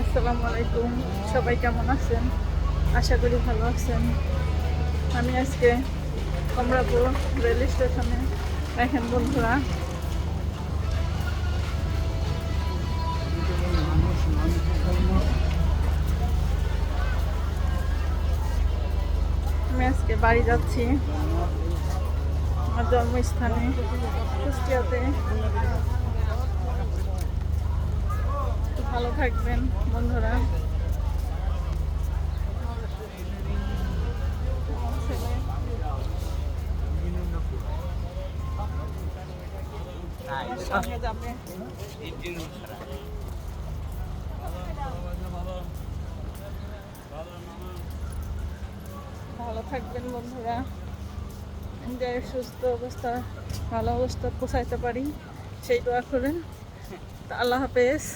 আসসালামু আলাইকুম, সবাই কেমন আছেন? আশা করি ভালো আছেন। আমি আজকে কমলাপুর রেল স্টেশনে, দেখেন বন্ধুরা, আমি আজকে বাড়ি যাচ্ছি আমার জন্মস্থানে কুষ্টিয়াতে। ভালো থাকবেন বন্ধুরা। সঙ্গে যাবে, ভালো থাকবেন বন্ধুরা। যে সুস্থ অবস্থা, ভালো অবস্থা পৌঁছাইতে পারি সেই দোয়া করেন। আল্লাহ হাফেজ।